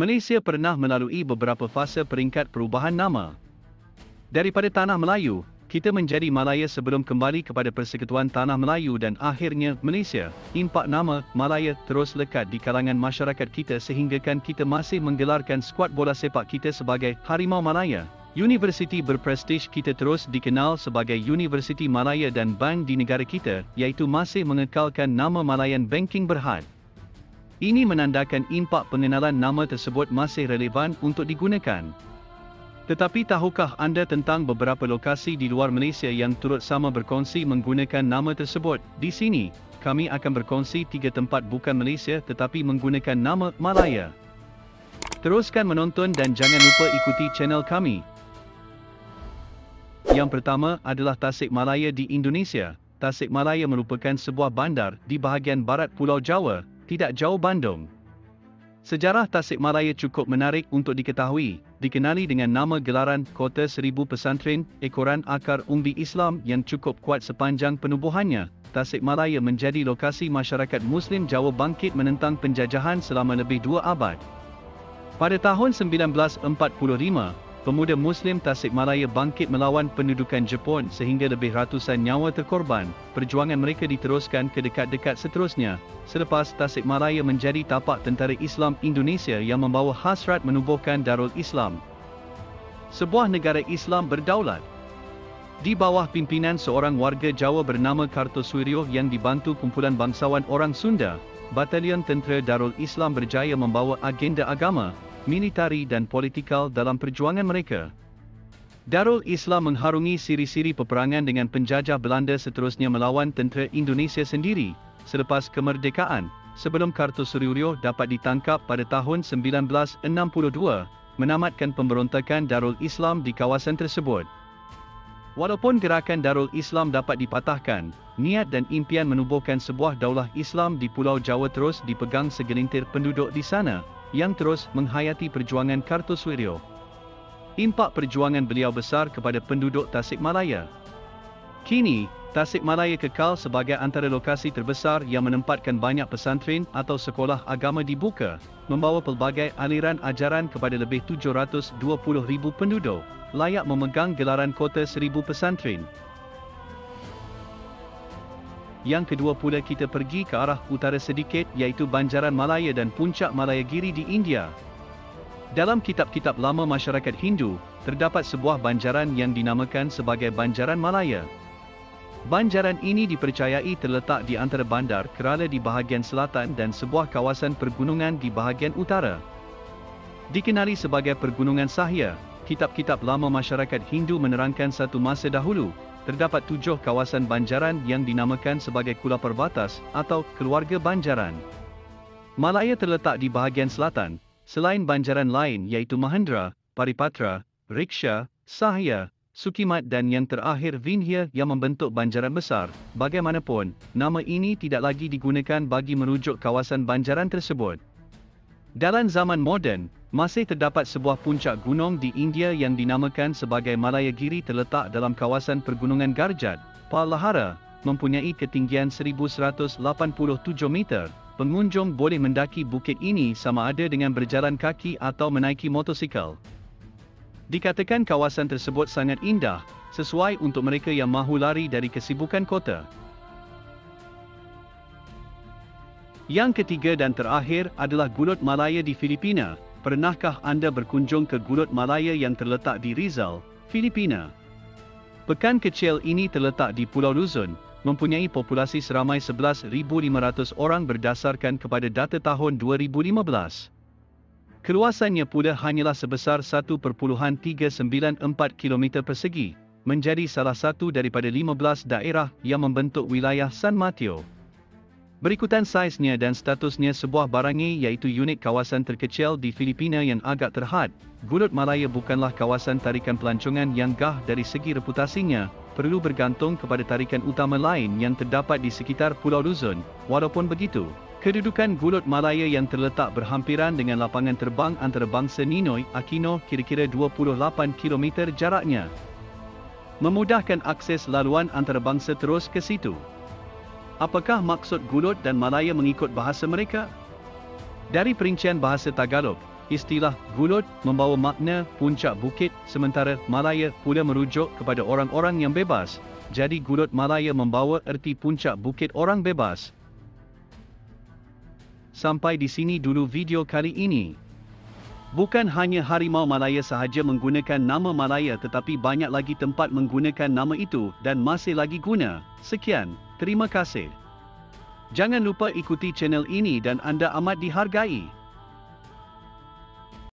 Malaysia pernah melalui beberapa fasa peringkat perubahan nama. Daripada Tanah Melayu, kita menjadi Malaya sebelum kembali kepada Persekutuan Tanah Melayu dan akhirnya Malaysia. Impak nama Malaya terus lekat di kalangan masyarakat kita sehinggakan kita masih menggelarkan skuad bola sepak kita sebagai Harimau Malaya. Universiti berprestij kita terus dikenal sebagai Universiti Malaya dan bank di negara kita, iaitu masih mengekalkan nama Malayan Banking Berhad. Ini menandakan impak pengenalan nama tersebut masih relevan untuk digunakan. Tetapi tahukah anda tentang beberapa lokasi di luar Malaysia yang turut sama berkongsi menggunakan nama tersebut? Di sini, kami akan berkongsi 3 tempat bukan Malaysia tetapi menggunakan nama Malaya. Teruskan menonton dan jangan lupa ikuti channel kami. Yang pertama adalah Tasikmalaya di Indonesia. Tasikmalaya merupakan sebuah bandar di bahagian barat Pulau Jawa, tidak jauh Bandung. Sejarah Tasikmalaya cukup menarik untuk diketahui, dikenali dengan nama gelaran Kota Seribu Pesantren, ekoran akar umbi Islam yang cukup kuat sepanjang penubuhannya. Tasikmalaya menjadi lokasi masyarakat Muslim Jawa bangkit menentang penjajahan selama lebih 2 abad. Pada tahun 1945, pemuda Muslim Tasikmalaya bangkit melawan pendudukan Jepun sehingga lebih ratusan nyawa terkorban. Perjuangan mereka diteruskan ke dekat-dekat seterusnya, selepas Tasikmalaya menjadi tapak tentera Islam Indonesia yang membawa hasrat menubuhkan Darul Islam, sebuah negara Islam berdaulat. Di bawah pimpinan seorang warga Jawa bernama Kartosuwiryo yang dibantu kumpulan bangsawan orang Sunda, Batalion Tentera Darul Islam berjaya membawa agenda agama, militari dan politikal dalam perjuangan mereka. Darul Islam mengharungi siri-siri peperangan dengan penjajah Belanda seterusnya melawan tentera Indonesia sendiri, selepas kemerdekaan, sebelum Kartosuwiryo dapat ditangkap pada tahun 1962, menamatkan pemberontakan Darul Islam di kawasan tersebut. Walaupun gerakan Darul Islam dapat dipatahkan, niat dan impian menubuhkan sebuah daulah Islam di Pulau Jawa terus dipegang segelintir penduduk di sana, yang terus menghayati perjuangan Kartosuwiryo. Impak perjuangan beliau besar kepada penduduk Tasikmalaya. Kini, Tasikmalaya kekal sebagai antara lokasi terbesar yang menempatkan banyak pesantren atau sekolah agama dibuka, membawa pelbagai aliran ajaran kepada lebih 720,000 penduduk, layak memegang gelaran Kota Seribu Pesantren. Yang kedua pula kita pergi ke arah utara sedikit iaitu Banjaran Malaya dan Puncak Malayagiri di India. Dalam kitab-kitab lama masyarakat Hindu, terdapat sebuah banjaran yang dinamakan sebagai Banjaran Malaya. Banjaran ini dipercayai terletak di antara bandar Kerala di bahagian selatan dan sebuah kawasan pergunungan di bahagian utara. Dikenali sebagai Pergunungan Sahya, kitab-kitab lama masyarakat Hindu menerangkan satu masa dahulu, terdapat 7 kawasan banjaran yang dinamakan sebagai Kula Perbatas atau Keluarga Banjaran. Malaya terletak di bahagian selatan, selain banjaran lain iaitu Mahendra, Paripatra, Riksha, Sahya, Sukimat dan yang terakhir Vindhya yang membentuk banjaran besar. Bagaimanapun, nama ini tidak lagi digunakan bagi merujuk kawasan banjaran tersebut. Dalam zaman moden, masih terdapat sebuah puncak gunung di India yang dinamakan sebagai Malayagiri terletak dalam kawasan pergunungan Garjat, Palahara, mempunyai ketinggian 1187 meter. Pengunjung boleh mendaki bukit ini sama ada dengan berjalan kaki atau menaiki motosikal. Dikatakan kawasan tersebut sangat indah, sesuai untuk mereka yang mahu lari dari kesibukan kota. Yang ketiga dan terakhir adalah Gulut Malaya di Filipina. Pernahkah anda berkunjung ke Gulut Malaya yang terletak di Rizal, Filipina? Pekan kecil ini terletak di Pulau Luzon, mempunyai populasi seramai 11,500 orang berdasarkan kepada data tahun 2015. Keluasannya pula hanyalah sebesar 1.394 km persegi, menjadi salah satu daripada 15 daerah yang membentuk wilayah San Mateo. Berikutan saiznya dan statusnya sebuah barangi iaitu unit kawasan terkecil di Filipina yang agak terhad, Gulut Malaya bukanlah kawasan tarikan pelancongan yang gah dari segi reputasinya, perlu bergantung kepada tarikan utama lain yang terdapat di sekitar Pulau Luzon. Walaupun begitu, kedudukan Gulut Malaya yang terletak berhampiran dengan lapangan terbang antarabangsa Ninoy Aquino kira-kira 28 km jaraknya, memudahkan akses laluan antarabangsa terus ke situ. Apakah maksud Gulut dan Malaya mengikut bahasa mereka? Dari perincian bahasa Tagalog, Istilah Gulut membawa makna puncak bukit, sementara Malaya pula merujuk kepada orang-orang yang bebas. Jadi Gulut Malaya membawa erti puncak bukit orang bebas. Sampai di sini dulu video kali ini. Bukan hanya Harimau Malaya sahaja menggunakan nama Malaya, tetapi banyak lagi tempat menggunakan nama itu dan masih lagi guna. Sekian, terima kasih. Jangan lupa ikuti channel ini dan anda amat dihargai.